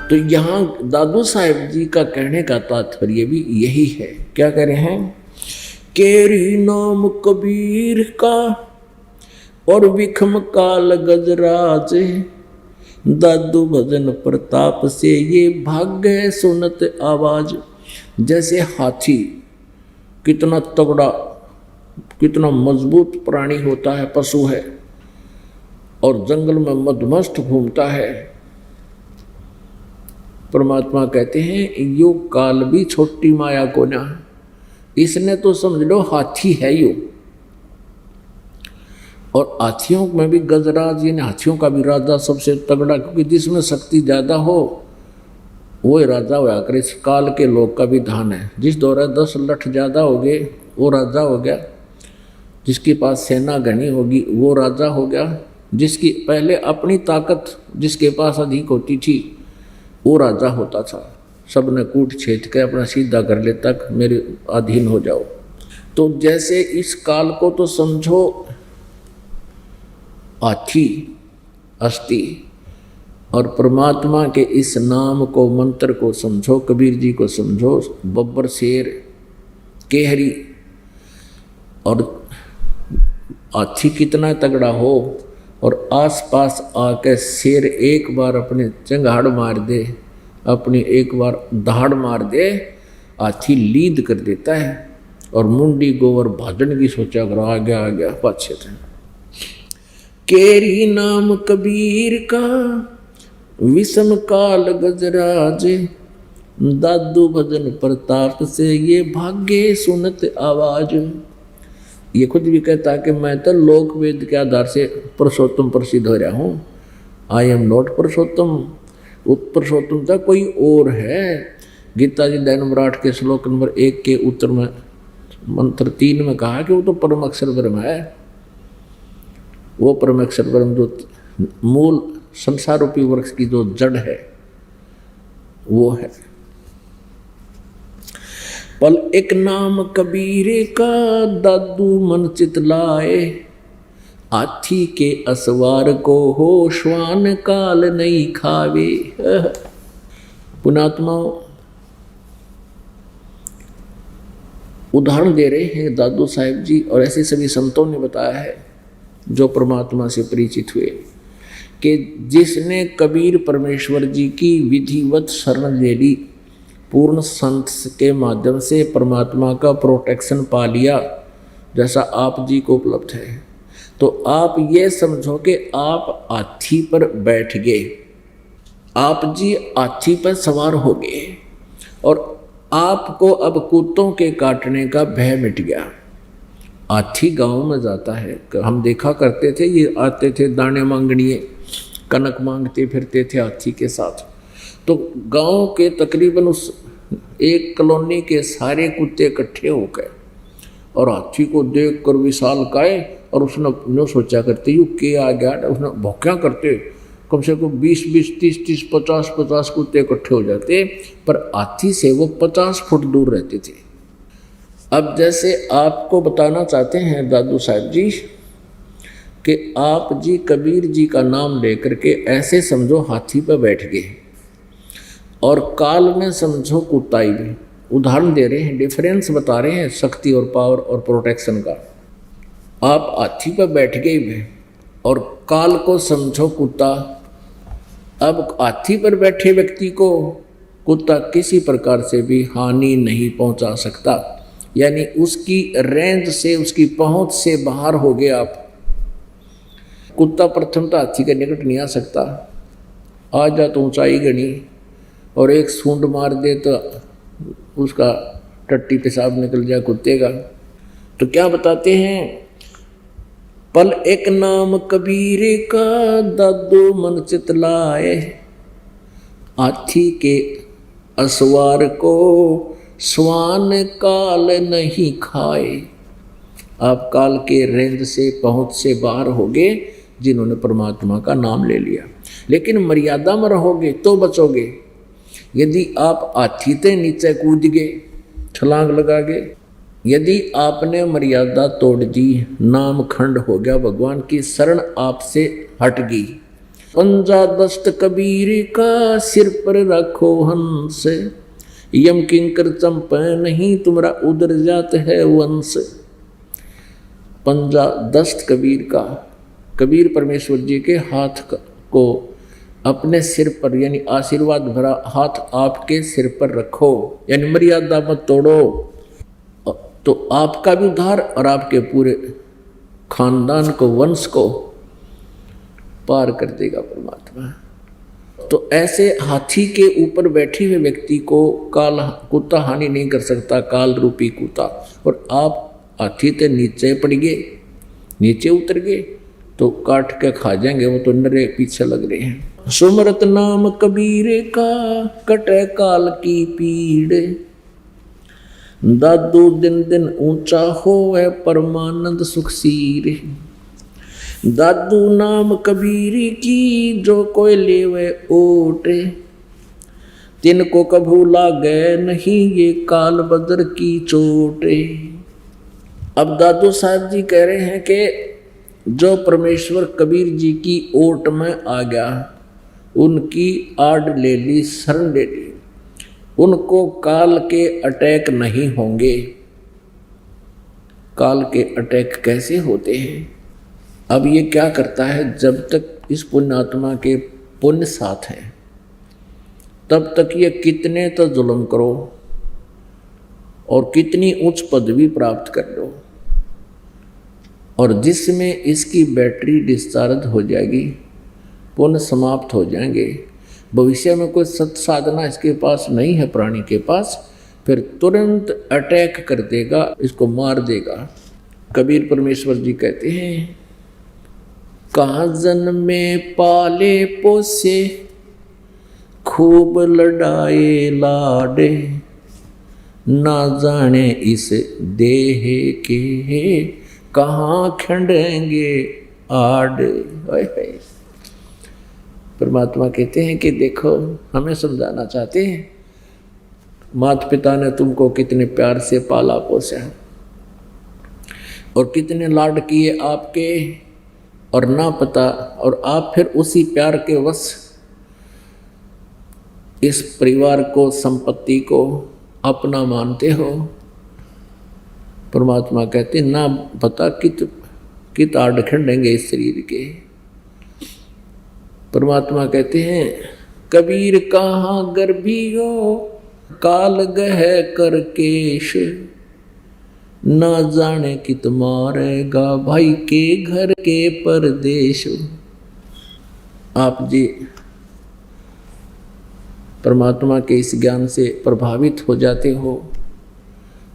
तो यहाँ दादू साहेब जी का कहने का तात्पर्य भी यही है। क्या कह रहे हैं? केरी नाम कबीर का और विखम काल गजराज, दादू भजन प्रताप से ये भाग्य सुनत आवाज। जैसे हाथी कितना तगड़ा, कितना मजबूत प्राणी होता है, पशु है, और जंगल में मदमस्त घूमता है। परमात्मा कहते हैं यो काल भी छोटी माया को ना, इसने तो समझ लो हाथी है यो। और हाथियों में भी गजराज, यानी हाथियों का भी राजा सबसे तगड़ा, क्योंकि जिसमें शक्ति ज्यादा हो वो राजा होया करे। इस काल के लोग का भी धान है, जिस दौरे 10 लठ ज्यादा हो गए वो राजा हो गया, जिसके पास सेना घनी होगी वो राजा हो गया, जिसकी पहले अपनी ताकत जिसके पास अधिक होती थी वो राजा होता था। सब ने कूट छेद के अपना सीधा कर ले तक मेरे अधीन हो जाओ। तो जैसे इस काल को तो समझो हाथी अस्थि, और परमात्मा के इस नाम को, मंत्र को समझो, कबीर जी को समझो बब्बर शेर केहरी। और हाथी कितना तगड़ा हो और आसपास आके शेर एक बार अपने चंगाड़ मार दे, अपनी एक बार दहाड़ मार दे, हाथी लीद कर देता है। और मुंडी गोवर भाजन की सोचा करो, आ गया पाछे थे। केरी नाम कबीर का विषम काल गजराज, दादू भजन प्रताप से ये भाग्य सुनत आवाज। ये खुद भी कहता है कि मैं तो लोक वेद के आधार से पुरुषोत्तम प्रसिद्ध हो रहा हूँ। आई एम नॉट पुरुषोत्तम, पुरुषोत्तम था कोई और है। गीता जी दैन विराट के श्लोक नंबर 1 के उत्तर में मंत्र 3 में कहा कि वो तो परम अक्षर ब्रह्म है। वो परम अक्षर ब्रह्म जो मूल संसार रूपी वृक्ष की जो जड़ है वो है। पल एक नाम कबीरे का, दादू मन चित लाए, हाथी के असवार को हो श्वान काल नहीं खावे। पुणात्मा उदाहरण दे रहे हैं दादू साहेब जी, और ऐसे सभी संतों ने बताया है जो परमात्मा से परिचित हुए, कि जिसने कबीर परमेश्वर जी की विधिवत शरण ले ली, पूर्ण संत के माध्यम से परमात्मा का प्रोटेक्शन पा लिया, जैसा आप जी को उपलब्ध है, तो आप ये समझो कि आप हाथी पर बैठ गए, आप जी हाथी पर सवार हो गए, और आपको अब कुत्तों के काटने का भय मिट गया। हाथी गांव में जाता है, हम देखा करते थे, ये आते थे दाने मांगनिए, कनक मांगते फिरते थे हाथी के साथ। तो गांव के तकरीबन उस एक कॉलोनी के सारे कुत्ते इकट्ठे हो गए और हाथी को देख कर विशाल काय, और उसने नो सोचा करते यू के आ गया, उसने भौंक्या करते कम से कम 20-20, 30-30, 50-50 कुत्ते इकट्ठे हो जाते, पर हाथी से वो 50 फुट दूर रहते थे। अब जैसे आपको बताना चाहते हैं दादू साहब जी कि आप जी कबीर जी का नाम लेकर के ऐसे समझो हाथी पर बैठ गए, और काल में समझो कुत्ताई भी। उदाहरण दे रहे हैं, डिफरेंस बता रहे हैं शक्ति और पावर और प्रोटेक्शन का। आप हाथी पर बैठ गए और काल को समझो कुत्ता। अब हाथी पर बैठे व्यक्ति को कुत्ता किसी प्रकार से भी हानि नहीं पहुंचा सकता, यानी उसकी रेंज से, उसकी पहुंच से बाहर हो गए आप। कुत्ता प्रथम तो हाथी के निकट नहीं आ सकता, आ जा तो ऊंचाई गणी, और एक सूंड मार दे तो उसका टट्टी पेशाब निकल जाए कुत्ते का। तो क्या बताते हैं, पल एक नाम कबीर का, दादू मन चित लाए, हाथी के असवार को श्वान काल नहीं खाए। आप काल के रेंज से, पहुंच से बाहर हो गए जिन्होंने परमात्मा का नाम ले लिया। लेकिन मर्यादा में रहोगे तो बचोगे। यदि आप हाथी से नीचे कूद गए, छलांग लगा गए, यदि आपने मर्यादा तोड़ दी, नाम खंड हो गया, भगवान की शरण आपसे हट गई, पंजा दस्त कबीर का सिर पर रखो हंस, यम किंकर चंप नहीं तुम्हारा उधर जात है वंश। पंजा दस्त कबीर का, कबीर परमेश्वर जी के हाथ को अपने सिर पर यानी आशीर्वाद भरा हाथ आपके सिर पर रखो, यानी मर्यादा मत तोड़ो, तो आपका भी उद्धार और आपके पूरे खानदान को, वंश को पार कर देगा परमात्मा। तो ऐसे हाथी के ऊपर बैठे हुए व्यक्ति को काल कुत्ता हानि नहीं कर सकता, काल रूपी कुत्ता। और आप हाथी ते नीचे पड़ गए, नीचे उतर गए तो काट के खा जाएंगे, वो तो नरे पीछे लग रहे हैं। सुमरत नाम कबीर का कटे काल की पीड़, दादू दिन दिन ऊंचा होवे परमानंद सुखसीर। दादू नाम कबीर की जो कोई लेवे ओटे, तिनको कभू लागे नहीं ये काल बदर की चोटे। अब दादू साहब जी कह रहे हैं कि जो परमेश्वर कबीर जी की ओट में आ गया, उनकी आड़ ले ली, शरण ले ली, उनको काल के अटैक नहीं होंगे। काल के अटैक कैसे होते हैं? अब ये क्या करता है, जब तक इस पुण्यात्मा के पुण्य साथ हैं तब तक ये कितने तो जुल्म करो और कितनी उच्च पदवी प्राप्त कर लो, और जिसमें इसकी बैटरी डिस्चार्ज हो जाएगी, पुण्य समाप्त हो जाएंगे, भविष्य में कोई सत साधना इसके पास नहीं है प्राणी के पास, फिर तुरंत अटैक कर देगा, इसको मार देगा। कबीर परमेश्वर जी कहते हैं, कहाँ जन्मे पाले पोसे खूब लड़ाए लाडे, ना जाने इस देह के कहाँ खंडेंगे आड़। परमात्मा कहते हैं कि देखो, हमें समझाना चाहते हैं, माता पिता ने तुमको कितने प्यार से पाला पोसा और कितने लाड किए आपके, और ना पता, और आप फिर उसी प्यार के वश इस परिवार को, संपत्ति को अपना मानते हो। परमात्मा कहते ना पता कित आड़ खंडेंगे इस शरीर के। परमात्मा कहते हैं, कबीर कहाँ गर्भी हो काल गह कर केश, ना जाने कित मारेगा भाई के घर के परदेश। आप जी परमात्मा के इस ज्ञान से प्रभावित हो जाते हो,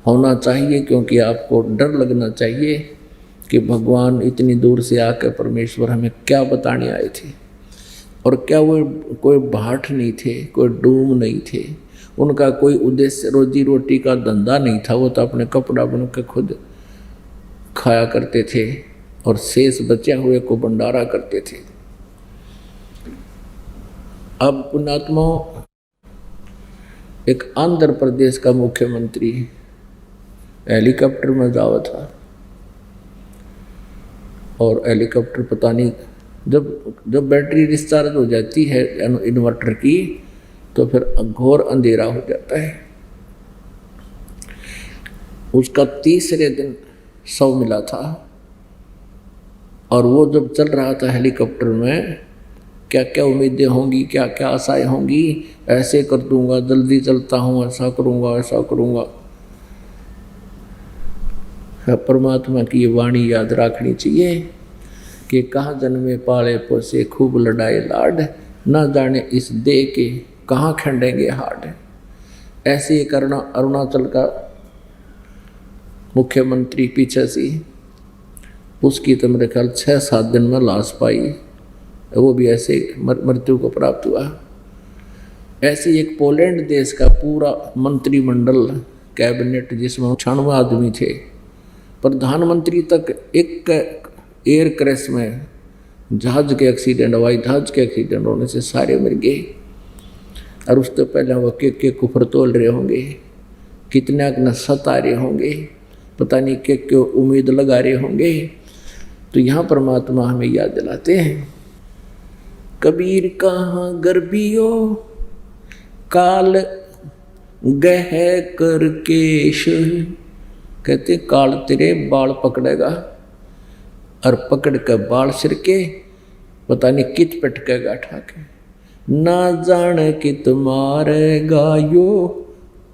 होना चाहिए, क्योंकि आपको डर लगना चाहिए कि भगवान इतनी दूर से आकर परमेश्वर हमें क्या बताने आए थे, और क्या वो कोई भाट नहीं थे, कोई डूम नहीं थे, उनका कोई उद्देश्य रोजी रोटी का धंधा नहीं था, वो तो अपने कपड़ा बन के खुद खाया करते थे और शेष बचे हुए को भंडारा करते थे। अब पुण्यात्मा, एक आंध्र प्रदेश का मुख्यमंत्री हेलीकॉप्टर में जावा था, और हेलीकॉप्टर पता नहीं, जब बैटरी डिस्चार्ज हो जाती है इन्वर्टर की, तो फिर घोर अंधेरा हो जाता है। उसका तीसरे दिन शव मिला था, और वो जब चल रहा था हेलीकॉप्टर में, क्या क्या उम्मीदें होंगी, क्या क्या आशाएं होंगी, ऐसे कर दूंगा, जल्दी चलता हूँ, ऐसा करूँगा, ऐसा करूँगा। परमात्मा की ये वाणी याद रखनी चाहिए कि कहाँ जन्मे पाले पोसे खूब लड़ाए लाड, ना जाने इस देह के कहाँ खंडेंगे हाड। ऐसे ही करना अरुणाचल का मुख्यमंत्री पीछे से, उसकी तो मेरे ख्याल 6-7 दिन में लाश पाई, वो भी ऐसे मृत्यु को प्राप्त हुआ। ऐसे एक पोलैंड देश का पूरा मंत्रिमंडल, कैबिनेट, जिसमें 96 आदमी थे, प्रधानमंत्री तक एक एयर क्रैश में, जहाज के एक्सीडेंट, हवाई जहाज के एक्सीडेंट होने से सारे मर गए। और उससे पहले वो के कुफर तोल रहे होंगे, कितने न सता रहे होंगे, पता नहीं के उम्मीद लगा रहे होंगे। तो यहाँ परमात्मा हमें याद दिलाते हैं, कबीर कहाँ गर्भियो काल गह कर केश। कहते काल तेरे बाल पकड़ेगा और पकड़ कर बाल सिर के पता नहीं कित पटकेगा ठाके। ना जाने कित मारेगा यो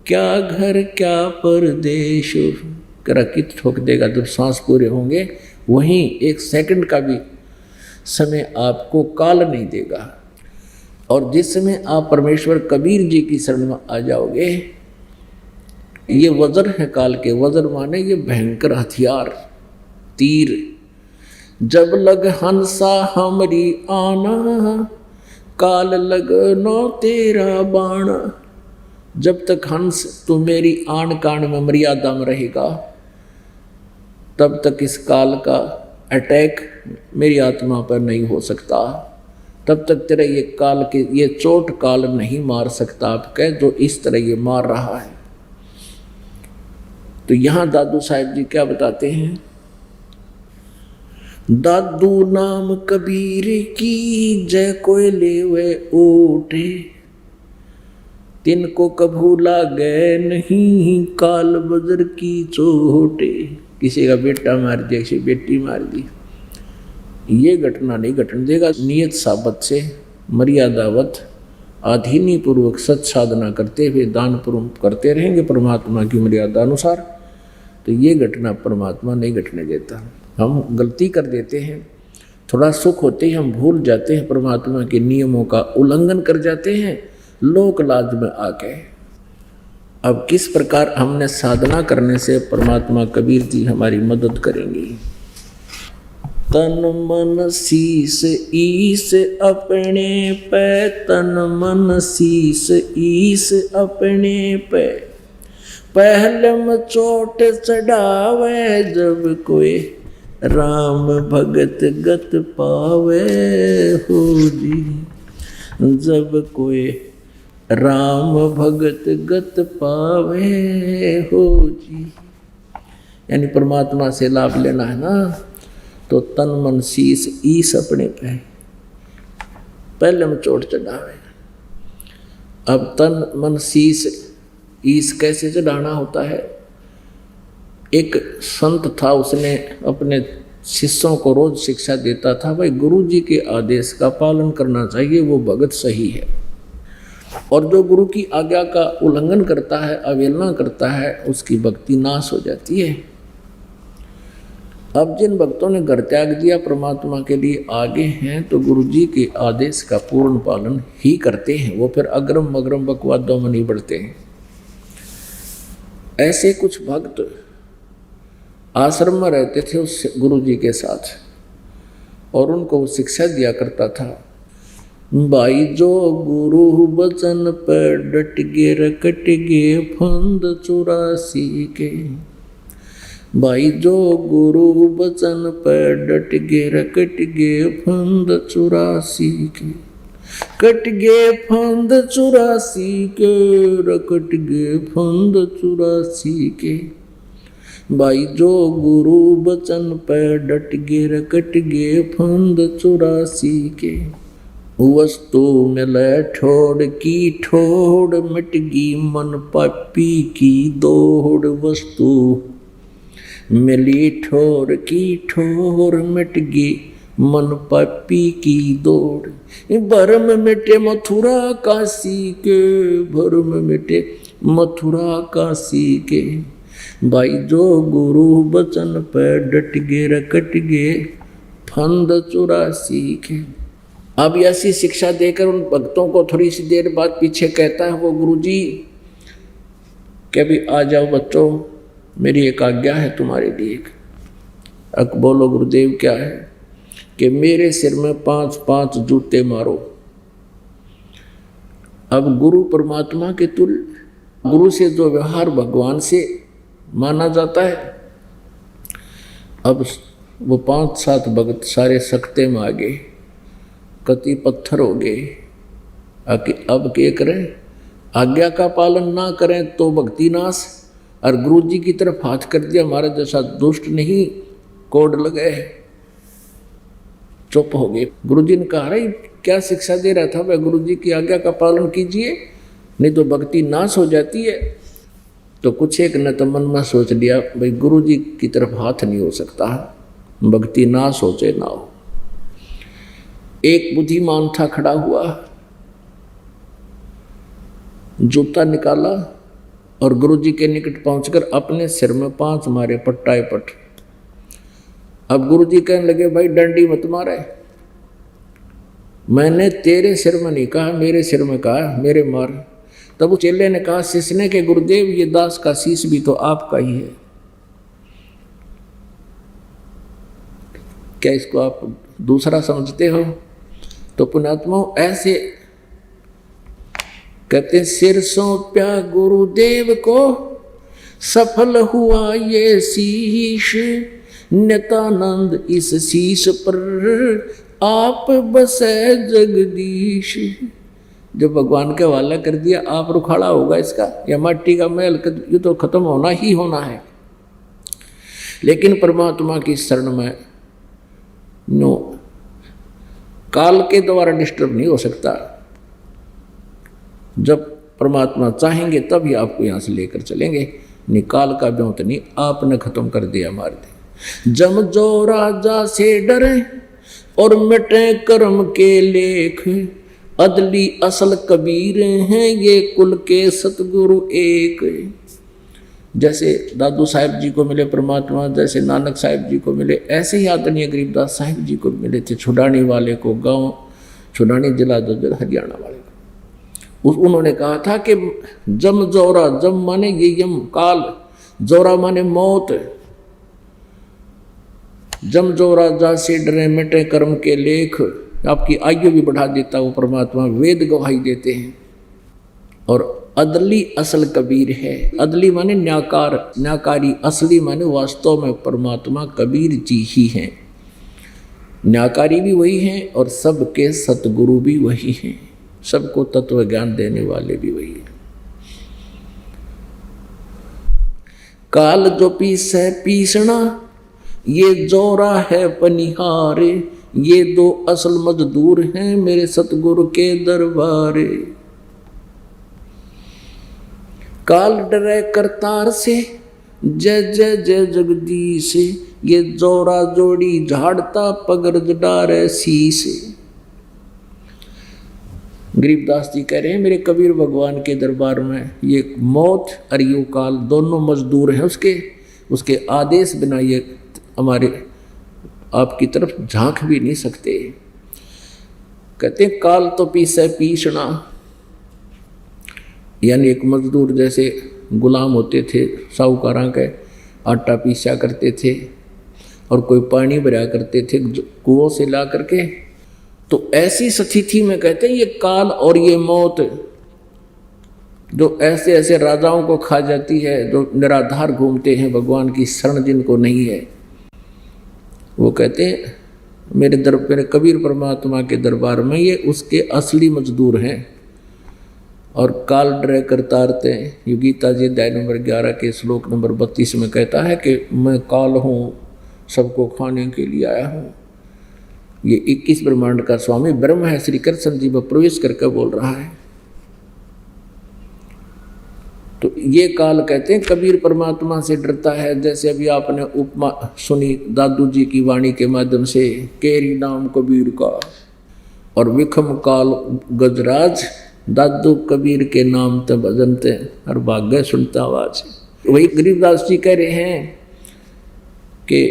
क्या घर क्या परदेश। करा कित ठोक देगा जब सांस पूरे होंगे, वहीं एक सेकंड का भी समय आपको काल नहीं देगा। और जिस समय आप परमेश्वर कबीर जी की शरण में आ जाओगे, ये वज्र है काल के। वज्र माने ये भयंकर हथियार, तीर। जब लग हंसा हमरी आना काल लग नो तेरा बाण। जब तक हंस तू मेरी आन कान में मर्यादा में रहेगा, तब तक इस काल का अटैक मेरी आत्मा पर नहीं हो सकता। तब तक तेरा ये काल के ये चोट काल नहीं मार सकता आपके, जो इस तरह ये मार रहा है। तो यहाँ दादू साहब जी क्या बताते हैं? दादू नाम कबीर की जय कोई लेवे ओटे। तिनको कभू लागे नहीं काल बजर की चोटे। किसी का बेटा मार दिया, किसी बेटी मार दी, ये घटना नहीं घटने देगा। नियत साबत से मर्यादावत आधीनी पूर्वक सत साधना करते हुए दान पूर्वक करते रहेंगे परमात्मा की मर्यादा अनुसार, तो ये घटना परमात्मा नहीं घटने देता। हम गलती कर देते हैं, थोड़ा सुख होते ही हम भूल जाते हैं, परमात्मा के नियमों का उल्लंघन कर जाते हैं लोक लाज में आके। अब किस प्रकार हमने साधना करने से परमात्मा कबीर जी हमारी मदद करेंगी। तन मन शीस ईस अपने पे, तन मन शीस ईस अपने पे। पहलम चोट चढ़ावे जब कोई राम भगत गत पावे हो जी। जब कोई राम भगत गत पावे हो जी। यानी परमात्मा से लाभ लेना है ना, तो तन मन शीस ईस अपने पे, पहले हम चोट चढ़ावे। अब तन मन शीस ईस कैसे चढ़ाना होता है? एक संत था, उसने अपने शिष्यों को रोज शिक्षा देता था, भाई गुरु जी के आदेश का पालन करना चाहिए, वो भगत सही है। और जो गुरु की आज्ञा का उल्लंघन करता है, अवहेलना करता है, उसकी भक्ति नाश हो जाती है। अब जिन भक्तों ने घर त्याग दिया, परमात्मा के लिए आगे हैं, तो गुरु जी के आदेश का पूर्ण पालन ही करते हैं। वो फिर अग्रम मग्रम बकवादों में नहीं बढ़ते हैं। ऐसे कुछ भक्त आश्रम में रहते थे उस गुरु जी के साथ, और उनको वो शिक्षा दिया करता था, भाई जो गुरु वचन पर डट गे रकट गे फंद 84 के। भाई जो गुरु वचन पर डट गे रकट गे फंद 84 के। कट गे फंद 84 के, रकट गे फंद 84 के। भाई जो गुरु वचन पर डट गे रकट गे फंद 84 के। वस्तु मिले ठोड़ की ठोड़ मिटगी मन पापी की दौड़। वस्तु मिली ठोड़ की ठोड़ मिटगी मन पापी की दौड़। भरम मिटे मथुरा काशी के, भरम मिटे मथुरा काशी के। भाई जो गुरु वचन पर डट गे रकट गे फंद 84 के। अब ऐसी शिक्षा देकर उन भक्तों को थोड़ी सी देर बाद पीछे कहता है वो गुरुजी कि अभी आ जाओ बच्चों, मेरी एक आज्ञा है तुम्हारे लिए। अब बोलो गुरुदेव क्या है? कि मेरे सिर में 5-5 जूते मारो। अब गुरु परमात्मा के तुल्य, गुरु से जो व्यवहार भगवान से माना जाता है। अब वो 5-7 भगत सारे सख्ते में आ गए, कति पत्थर हो गए। अब क्या करें? आज्ञा का पालन ना करें तो भक्ति नाश, और गुरु जी की तरफ हाथ कर दिया, हमारा जैसा दुष्ट नहीं कोड लगे। चुप हो गए। गुरु जी ने कहा, अरे क्या शिक्षा दे रहा था, भाई गुरु जी की आज्ञा का पालन कीजिए, नहीं तो भक्ति नाश हो जाती है। तो कुछ एक ने तो मन में सोच लिया, भाई गुरु जी की तरफ हाथ नहीं हो सकता, भक्ति नाश हो चाहे ना हो। एक बुद्धिमान था खड़ा हुआ, जूता निकाला और गुरुजी के निकट पहुंचकर अपने सिर में 5 मारे पट्टाए पट। अब गुरुजी कहने लगे, भाई डंडी मत मारे, मैंने तेरे सिर में नहीं कहा, मेरे सिर में कहा, मेरे मार। तब उस चेले ने कहा शिष्य ने कि गुरुदेव ये दास का शीश भी तो आपका ही है, क्या इसको आप दूसरा समझते हो? तो पुण्यात्मा ऐसे कहते, सिर सौंप्या गुरुदेव को सफल हुआ ये शीश, नित्यानंद इस शीश पर आप बसे जगदीश। जब भगवान के हवाला कर दिया, आप रुखाड़ा होगा इसका, या माटी का महल, ये तो खत्म होना ही होना है। लेकिन परमात्मा की शरण में नो, काल के द्वारा डिस्टर्ब नहीं हो सकता। जब परमात्मा चाहेंगे तभी आपको यहां से लेकर चलेंगे, निकाल का ब्योंत नहीं, आपने खत्म कर दिया, मार दिया। जम जो राजा से डरे और मिटे कर्म के लेख, अदली असल कबीर हैं ये कुल के सतगुरु एक। जैसे दादू साहिब जी को मिले परमात्मा, जैसे नानक साहिब जी को मिले, ऐसे ही आदरणीय गरीबदास साहिब जी को मिले थे, छुड़ानी वाले को, गांव छुड़ानी जिला दज्जर हरियाणा वाले को। उन्होंने कहा था कि जम जोरा, जम माने ये यम काल, जोरा माने मौत, जम जोरा जा से डरे मिटे कर्म के लेख, आपकी आयु भी बढ़ा देता वो परमात्मा, वेद गवाही देते हैं। और अदली असल कबीर है, अदली माने न्याकार, न्याकारी, असली माने वास्तव में परमात्मा कबीर जी ही हैं। न्याकारी भी वही हैं और सबके सतगुरु भी वही हैं, सबको तत्व ज्ञान देने वाले भी वही हैं। काल जो पीसे पीसना ये जोरा है पनिहारे, ये 2 असल मजदूर हैं मेरे सतगुरु के दरबारे। काल डरे करतार से जय जय जय जगदीश, ये जोरा जोड़ी झाड़ता पगर्ज डारे शीश। गरीबदास जी कह रहे हैं मेरे कबीर भगवान के दरबार में ये मौत और ये काल दोनों मजदूर हैं उसके आदेश बिना ये हमारे आपकी तरफ झांक भी नहीं सकते। कहते हैं काल तो पीसे पीसना, यानी एक मजदूर जैसे गुलाम होते थे साहूकारा के, आटा पीसा करते थे और कोई पानी भरा करते थे कुओं से ला करके। तो ऐसी स्थिति में कहते हैं ये काल और ये मौत जो ऐसे ऐसे राजाओं को खा जाती है, जो निराधार घूमते हैं, भगवान की शरण जिनको नहीं है, वो कहते हैं मेरे कबीर परमात्मा के दरबार में ये उसके असली मजदूर हैं। और काल डरे करतारते, ये गीता जी अध्याय नंबर 11 के श्लोक नंबर 32 में कहता है कि मैं काल हूँ, सबको खाने के लिए आया हूँ। ये 21 ब्रह्मांड का स्वामी ब्रह्म है, श्री कृष्ण जी में प्रवेश करके बोल रहा है। तो ये काल कहते हैं कबीर परमात्मा से डरता है। जैसे अभी आपने उपमा सुनी दादू जी की वाणी के माध्यम से, केरी नाम कबीर का और विखम काल गजराज, दादू कबीर के नाम ते भजनते और भाग्य सुनता आवाज। वही गरीबदास जी कह रहे हैं कि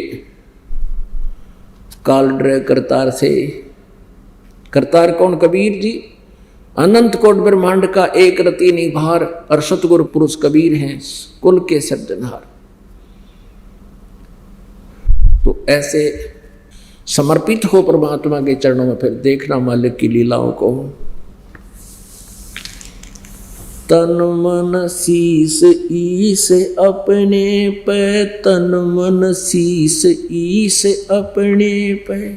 काल डरे करतार से। करतार कौन? कबीर जी। अनंत कोट ब्रह्मांड का एक रति निभार और सतगुरु पुरुष कबीर हैं, कुल के सृजनहार। तो ऐसे समर्पित हो परमात्मा के चरणों में, फिर देखना मालिक की लीलाओं को। तन मन शीस ईस अपने पे, तन मन शीस ईस अपने पे,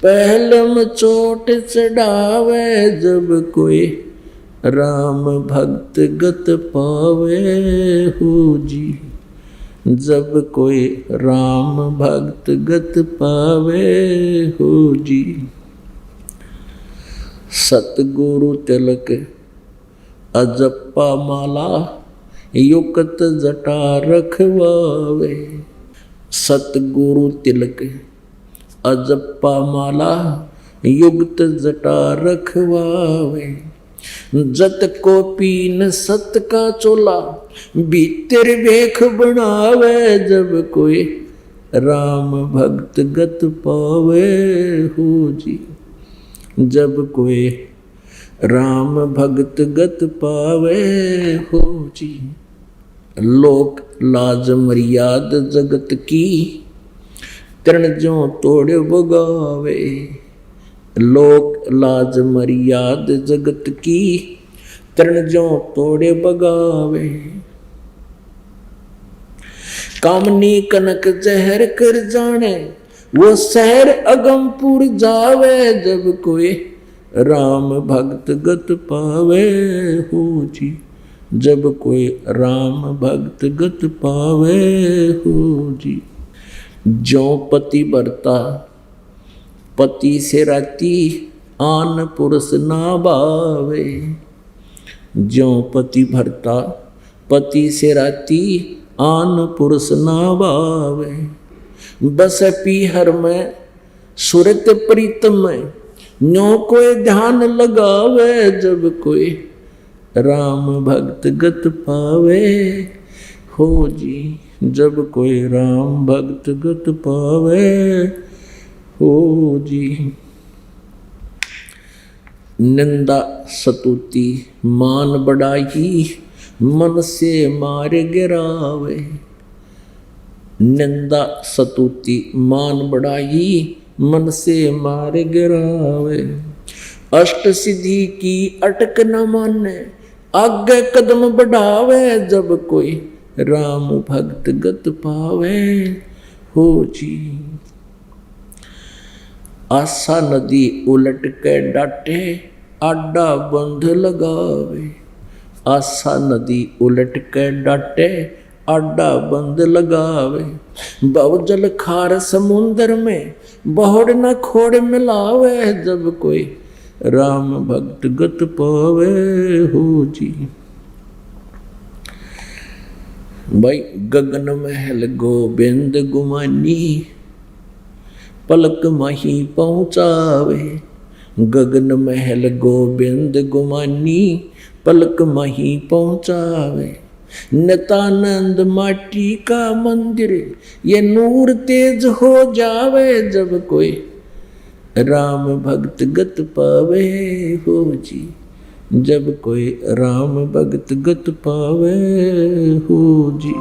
पहलम चोट चढ़ावे जब कोई राम भक्त गत पावे हो जी। जब कोई राम भक्त गत पावे हो जी। सतगुरु तिलक अजप्पा माला युक्त जटा रखवावे। सतगुरु तिलक अजप्पा माला युक्त जटा रखवावे। जत को पीन सत का चोला भीतर भेख बनावे। जब कोई राम भक्त गत पावे हो जी। जब कोई राम भक्त गत पावे हो जी। लोक लाज मर्याद जगत की तृण ज्यों तोड़ बगावे। लोक लाज मर्याद जगत की तृण ज्यों तोड़े बगावे। कामनी कनक जहर कर जाने वो शहर अगमपुर जावे। जब कोई राम भक्त गत पावे हो जी। जब कोई राम भक्त गत पावे हो जी। ज्यों पति बरता पति से राती आन पुरुष ना भावे। ज्यों पति भरता पति से राती आन पुरुष ना भावे। बस पीहर में सुरत प्रीतम में न्यों कोई ध्यान लगावे। जब कोई राम भक्त गत पावे हो जी। जब कोई राम भक्त गत पावे हो जी। निंदा सतुति मान बढ़ाई मन से मार गिरावे। निंदा सतुति मान बढ़ाई मन से मार गिरावे। अष्ट सिद्धि की अटक न माने आगे कदम बढ़ावे। जब कोई राम भक्त गत पावे हो जी। आशा नदी उलट के डाटे आडा बंध लगावे। आशा नदी उलट के डाटे आडा बंध लगावे। बहुजल खार समुंदर में बहुड़ न खोड़ मिलावे। जब कोई राम भक्त गत पावे हो जी। भाई गगन महल गोबिंद गुमानी पलक माही पहुँचावे। गगन महल गोबिंद गुमानी पलक माही पहुँचावे। नितानंद माटी का मंदिर ये नूर तेज हो जावे। जब कोई राम भक्त गत पावे हो जी। जब कोई राम भक्त गत पावे हो जी।